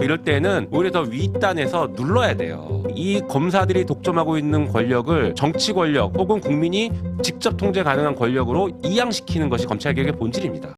이럴 때는 오히려 더 윗단에서 눌러야 돼요. 이 검사들이 독점하고 있는 권력을 정치 권력 혹은 국민이 직접 통제 가능한 권력으로 이양시키는 것이 검찰개혁의 본질입니다.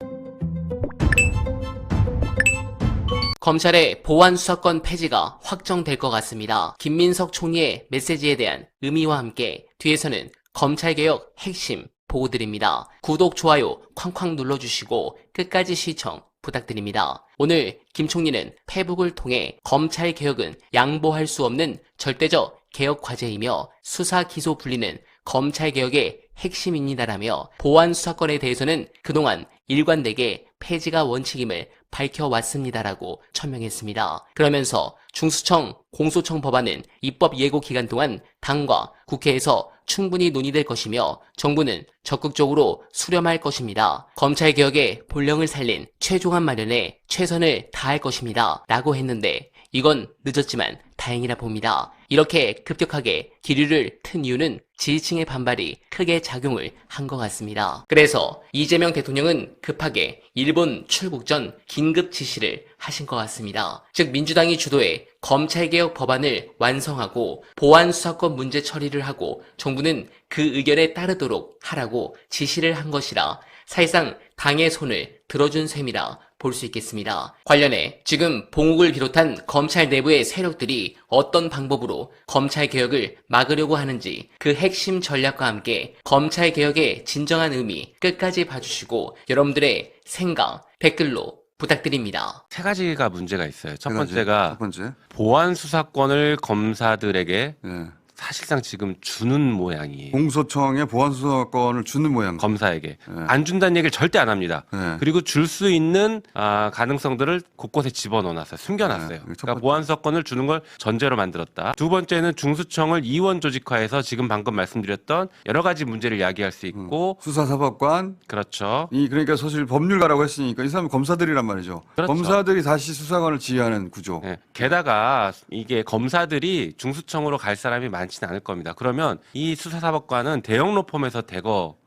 검찰의 보안수사권 폐지가 확정될 것 같습니다. 김민석 총리의 메시지에 대한 의미와 함께 뒤에서는 검찰개혁 핵심 보고드립니다. 구독, 좋아요 쾅쾅 눌러주시고 끝까지 시청 부탁드립니다. 오늘 김 총리는 페북을 통해 검찰개혁은 양보할 수 없는 절대적 개혁 과제이며 수사 기소 분리는 검찰개혁의 핵심입니다라며 보안수사권에 대해서는 그동안 일관되게 폐지가 원칙임을 밝혀왔습니다라고 천명했습니다. 그러면서 중수청, 공소청 법안은 입법 예고 기간 동안 당과 국회에서 충분히 논의될 것이며 정부는 적극적으로 수렴할 것입니다. 검찰개혁의 본령을 살린 최종안 마련에 최선을 다할 것입니다. 라고 했는데 이건 늦었지만 다행이라 봅니다. 이렇게 급격하게 기류를 튼 이유는 지지층의 반발이 크게 작용을 한 것 같습니다. 그래서 이재명 대통령은 급하게 일본 출국 전 긴급 지시를 하신 것 같습니다. 즉 민주당이 주도해 검찰개혁 법안을 완성하고 보안수사권 문제 처리를 하고 정부는 그 의견에 따르도록 하라고 지시를 한 것이라 사실상 당의 손을 들어준 셈이라 볼 수 있겠습니다. 관련해 지금 봉욱을 비롯한 검찰 내부의 세력들이 어떤 방법으로 검찰개혁을 막으려고 하는지 그 핵심 전략과 함께 검찰개혁의 진정한 의미 끝까지 봐주시고 여러분들의 생각 댓글로 부탁드립니다. 세 가지가 문제가 있어요. 첫 첫 번째가 번째. 보안 수사권을 검사들에게 예. 사실상 지금 주는 모양이에요. 공소청에 보안수사권을 주는 모양. 검사에게 네. 안 준다는 얘기를 절대 안 합니다. 네. 그리고 줄 수 있는 가능성들을 곳곳에 집어넣어놨어요. 숨겨놨어요. 네. 첫 그러니까 번째. 보안수사권을 주는 걸 전제로 만들었다. 두 번째는 중수청을 이원 조직화해서 지금 방금 말씀드렸던 여러 가지 문제를 야기할 수 있고 수사사법관. 그렇죠. 그러니까 사실 법률가라고 했으니까 이 사람은 검사들이란 말이죠. 그렇죠. 검사들이 다시 수사관을 지휘하는 구조. 네. 게다가 이게 검사들이 중수청으로 갈 사람이 많지는 않을 겁니다. 그러면 이 수사사법관은 대형 로펌에서 대거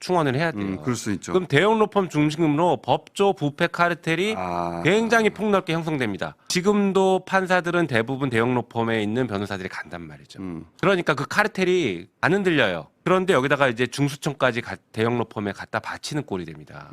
충원을 해야 돼요. 그럴 수 있죠. 그럼 대형 로펌 중심으로 법조 부패 카르텔이 굉장히 폭넓게 형성됩니다. 지금도 판사들은 대부분 대형 로펌에 있는 변호사들이 간단 말이죠. 그러니까 그 카르텔이 안 흔들려요. 그런데 여기다가 이제 중수청까지 대형 로펌에 갖다 바치는 꼴이 됩니다.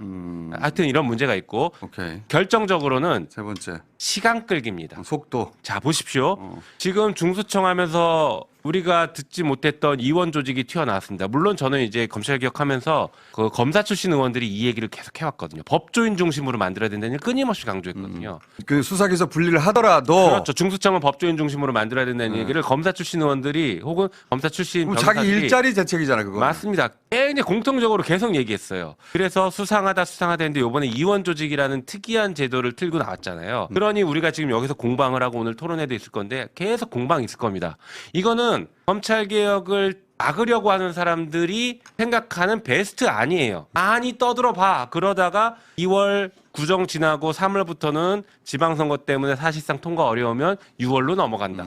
하여튼 이런 문제가 있고 오케이. 결정적으로는 세 번째. 시간 끌기입니다. 속도. 자 보십시오. 지금 중수청 하면서 우리가 듣지 못했던 이원 조직이 튀어나왔습니다. 물론 저는 이제 검찰개혁하면서 그 검사 출신 의원들이 이 얘기를 계속 해왔거든요. 법조인 중심으로 만들어야 된다는 걸 끊임없이 강조했거든요. 그 수사기소 분리를 하더라도 그렇죠. 중수청은 법조인 중심으로 만들어야 된다는 얘기를 검사 출신 의원들이 혹은 검사 출신 그럼 변호사들이 자기 일자리 대책이잖아 그거. 맞습니다. 굉장히 공통적으로 계속 얘기했어요. 그래서 수상하다 했는데 이번에 이원 조직이라는 특이한 제도를 틀고 나왔잖아요. 그러니 우리가 지금 여기서 공방을 하고 오늘 토론회도 있을 건데 계속 공방이 있을 겁니다. 이거는 검찰개혁을 막으려고 하는 사람들이 생각하는 베스트 아니에요. 많이 떠들어봐. 그러다가 2월 구정 지나고 3월부터는 지방선거 때문에 사실상 통과 어려우면 6월로 넘어간다.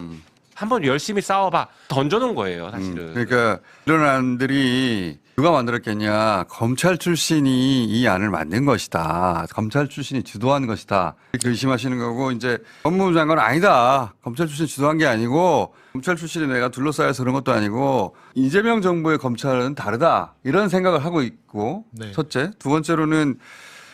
한번 열심히 싸워봐. 던져놓은 거예요, 사실은. 그러니까 이런 안들이 누가 만들었겠냐. 검찰 출신이 이 안을 만든 것이다. 검찰 출신이 주도한 것이다. 이렇게 의심하시는 거고 이제 법무부 장관은 아니다. 검찰 출신 주도한 게 아니고 검찰 출신이 내가 둘러싸여서 그런 것도 아니고 이재명 정부의 검찰은 다르다. 이런 생각을 하고 있고 네. 첫째. 두 번째로는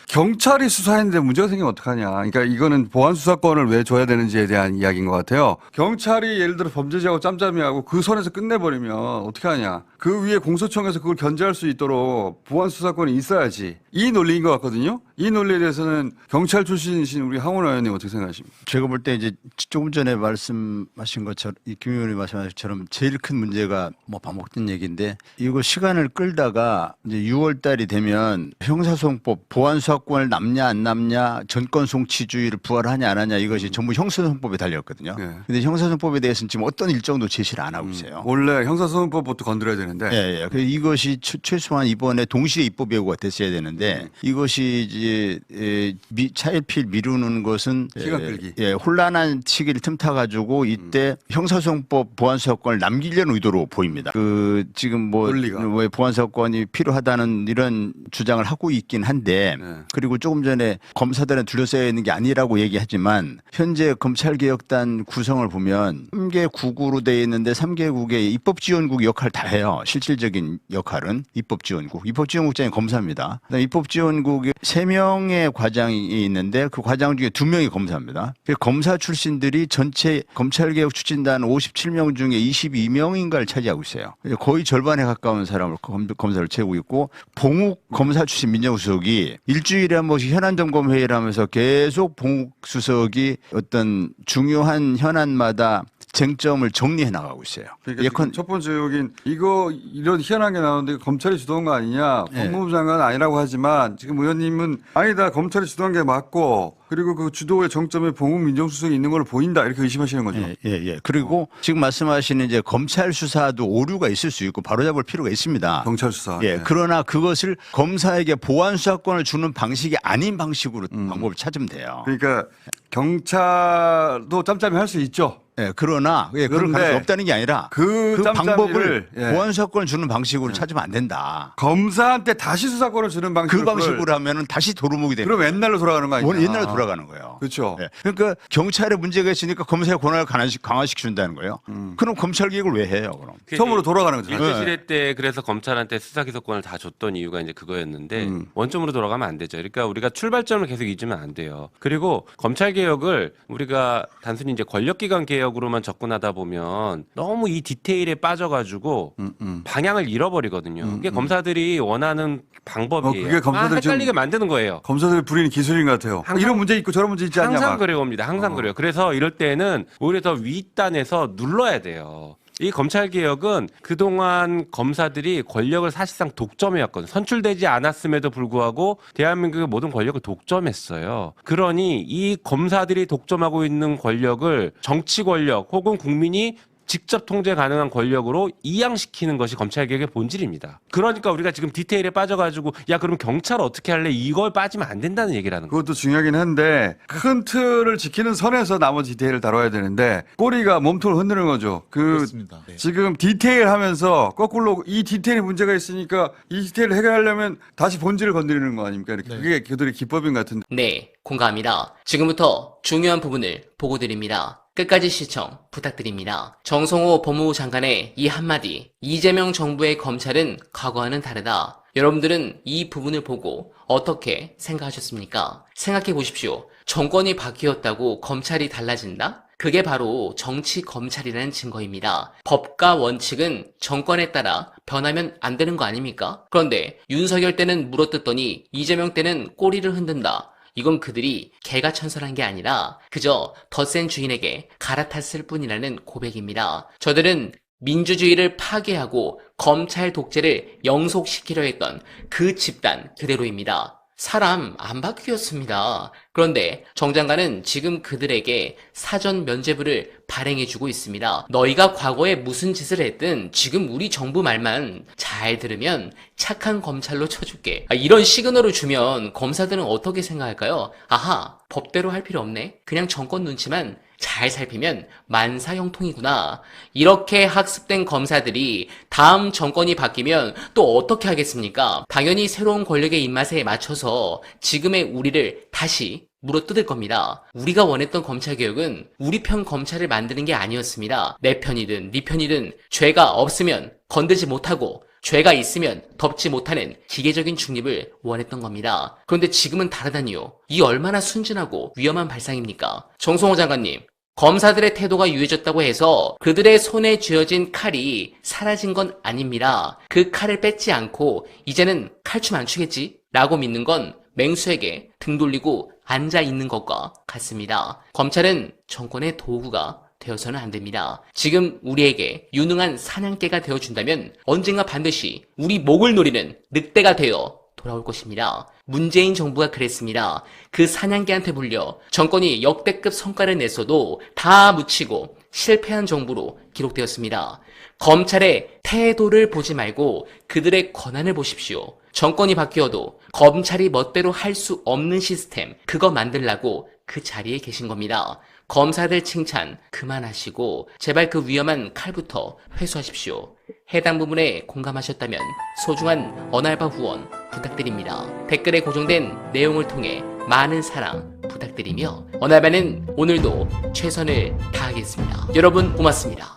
경찰이 수사했는데 문제가 생기면 어떡하냐. 그러니까 이거는 보안 수사권을 왜 줘야 되는지에 대한 이야기인 것 같아요. 경찰이 예를 들어 범죄자하고 짬짬이하고 그 선에서 끝내버리면 어떻게 하냐. 그 위에 공소청에서 그걸 견제할 수 있도록 보안 수사권이 있어야지. 이 논리인 것 같거든요. 이 논리에 대해서는 경찰 출신이신 우리 황운하 의원님 어떻게 생각하십니까? 제가 볼 때 이제 조금 전에 말씀하신 것처럼 김 의원이 말씀하신 것처럼 제일 큰 문제가 뭐 반복된 얘기인데 이거 시간을 끌다가 이제 6월 달이 되면 형사소송법 보안수사권을 남냐 안 남냐 전권송치주의를 부활하냐 안 하냐 이것이 전부 형사소송법에 달렸거든요. 네. 근데 형사소송법에 대해서는 지금 어떤 일정도 제시를 안 하고 있어요. 원래 형사소송법부터 건드려야 되는데. 되는데. 예, 예. 이것이 최소한 이번에 동시에 입법 예고가 됐어야 되는데 이것이 이제 차일피일 미루는 것은 시간 끌기. 예, 혼란한 시기를 틈타 가지고 이때 형사소송법 보안수사권을 남기려는 의도로 보입니다. 그 지금 뭐 논리가. 왜 보안수사권이 필요하다는 이런 주장을 하고 있긴 한데 네. 그리고 조금 전에 검사들은 둘러싸여 있는 게 아니라고 얘기하지만 현재 검찰개혁단 구성을 보면 3개 국으로 되어 있는데 3개국의 입법지원국 역할을 다 해요. 실질적인 역할은 입법지원국. 입법지원국장이 검사입니다. 그다음에 입법지원국에 3명의 과장이 있는데 그 과장 중에 2명이 검사입니다. 검사 출신들이 전체 검찰개혁 추진단 57명 중에 22명인가를 차지하고 있어요. 거의 절반에 가까운 사람을 검사를 채우고 있고 봉욱 검사 출신 민정수석이 일주일에 한 번씩 현안점검회의를 하면서 계속 봉욱 수석이 어떤 중요한 현안마다 쟁점을 정리해 나가고 있어요. 그러니까 지금 첫 번째 여긴 이거 이런 희한한 게 나오는데 검찰이 주도한 거 아니냐. 네. 법무부 장관은 아니라고 하지만 지금 의원님은 아니다. 검찰이 주도한 게 맞고 그리고 그 주도의 정점에 봉욱 민정수석이 있는 걸로 보인다. 이렇게 의심하시는 거죠. 예, 예, 예. 그리고 지금 말씀하시는 이제 검찰 수사도 오류가 있을 수 있고 바로잡을 필요가 있습니다. 경찰 수사. 예. 네. 그러나 그것을 검사에게 보안 수사권을 주는 방식이 아닌 방식으로 방법을 찾으면 돼요. 그러니까 경찰도 짬짬이 할 수 있죠. 예, 그러나 그럴 그런데 가능성이 없다는 게 아니라 그 방법을 짬짬이를, 보안 수사권을 주는 방식으로 찾으면 안 된다. 검사한테 다시 수사권을 주는 그 방식으로 방식으로 하면은 다시 도루묵이 되는 그럼 옛날로 돌아가는 거 아니냐. 원래 옛날로 돌아가는 거예요. 그렇죠. 예. 그러니까 경찰에 문제가 있으니까 검사의 권한을 강화시켜준다는 거예요. 그럼 검찰 개혁을 왜 해요? 그럼 처음으로 돌아가는 거죠. 일제 시대 때 그래서 검찰한테 수사기소권을 다 줬던 이유가 이제 그거였는데 원점으로 돌아가면 안 되죠. 그러니까 우리가 출발점을 계속 잊으면 안 돼요. 그리고 검찰 개혁을 우리가 단순히 이제 권력기관 개혁으로만 접근하다 보면 너무 이 디테일에 빠져가지고 방향을 잃어버리거든요. 그게 검사들이 원하는 방법이에요. 그게 검사들 헷갈리게 지금 만드는 거예요. 검사들 부리는 기술인 것 같아요. 항상- 이런 문제 있고 저런 문제 있지 않냐. 항상 막. 그래요, 옵니다. 항상 그래요. 그래서 이럴 때는 오히려 더 윗단에서 눌러야 돼요. 이 검찰 개혁은 그동안 검사들이 권력을 사실상 독점해왔거든요. 선출되지 않았음에도 불구하고 대한민국의 모든 권력을 독점했어요. 그러니 이 검사들이 독점하고 있는 권력을 정치 권력 혹은 국민이 직접 통제 가능한 권력으로 이양시키는 것이 검찰개혁의 본질입니다. 그러니까 우리가 지금 디테일에 빠져가지고 야 그럼 경찰 어떻게 할래? 이걸 빠지면 안 된다는 얘기라는 거예요. 그것도 중요하긴 한데 큰 틀을 지키는 선에서 나머지 디테일을 다뤄야 되는데 꼬리가 몸통을 흔드는 거죠. 그렇습니다. 네. 지금 디테일 하면서 거꾸로 이 디테일에 문제가 있으니까 이 디테일을 해결하려면 다시 본질을 건드리는 거 아닙니까? 이렇게. 그게 그들의 기법인 것 같은데. 네, 공감합니다. 지금부터 중요한 부분을 보고 드립니다. 끝까지 시청 부탁드립니다. 정성호 법무부 장관의 이 한마디, 이재명 정부의 검찰은 과거와는 다르다. 여러분들은 이 부분을 보고 어떻게 생각하셨습니까? 생각해 보십시오. 정권이 바뀌었다고 검찰이 달라진다? 그게 바로 정치 검찰이라는 증거입니다. 법과 원칙은 정권에 따라 변하면 안 되는 거 아닙니까? 그런데 윤석열 때는 물어뜯더니 이재명 때는 꼬리를 흔든다. 이건 그들이 개가천선한 게 아니라 그저 더 센 주인에게 갈아탔을 뿐이라는 고백입니다. 저들은 민주주의를 파괴하고 검찰 독재를 영속시키려 했던 그 집단 그대로입니다. 사람 안 바뀌었습니다. 그런데 정 장관은 지금 그들에게 사전 면죄부를 발행해주고 있습니다. 너희가 과거에 무슨 짓을 했든 지금 우리 정부 말만 잘 들으면 착한 검찰로 쳐줄게. 이런 시그널을 주면 검사들은 어떻게 생각할까요? 아하, 법대로 할 필요 없네. 그냥 정권 눈치만 잘 살피면 만사형통이구나. 이렇게 학습된 검사들이 다음 정권이 바뀌면 또 어떻게 하겠습니까? 당연히 새로운 권력의 입맛에 맞춰서 지금의 우리를 다시 물어뜯을 겁니다. 우리가 원했던 검찰개혁은 우리 편 검찰을 만드는 게 아니었습니다. 내 편이든 네 편이든 죄가 없으면 건들지 못하고 죄가 있으면 덮지 못하는 기계적인 중립을 원했던 겁니다. 그런데 지금은 다르다니요. 이 얼마나 순진하고 위험한 발상입니까? 정성호 장관님, 검사들의 태도가 유해졌다고 해서 그들의 손에 쥐어진 칼이 사라진 건 아닙니다. 그 칼을 뺏지 않고 이제는 칼춤 안 추겠지? 라고 믿는 건 맹수에게 등 돌리고 앉아 있는 것과 같습니다. 검찰은 정권의 도구가 되어서는 안 됩니다. 지금 우리에게 유능한 사냥개가 되어준다면 언젠가 반드시 우리 목을 노리는 늑대가 되어 돌아올 것입니다. 문재인 정부가 그랬습니다. 그 사냥개한테 물려 정권이 역대급 성과를 냈어도 다 묻히고 실패한 정부로 기록되었습니다. 검찰의 태도를 보지 말고 그들의 권한을 보십시오. 정권이 바뀌어도 검찰이 멋대로 할 수 없는 시스템, 그거 만들라고 그 자리에 계신 겁니다. 검사들 칭찬 그만하시고 제발 그 위험한 칼부터 회수하십시오. 해당 부분에 공감하셨다면 소중한 언알바 후원 부탁드립니다. 댓글에 고정된 내용을 통해 많은 사랑 부탁드리며 언알바는 오늘도 최선을 다하겠습니다. 여러분 고맙습니다.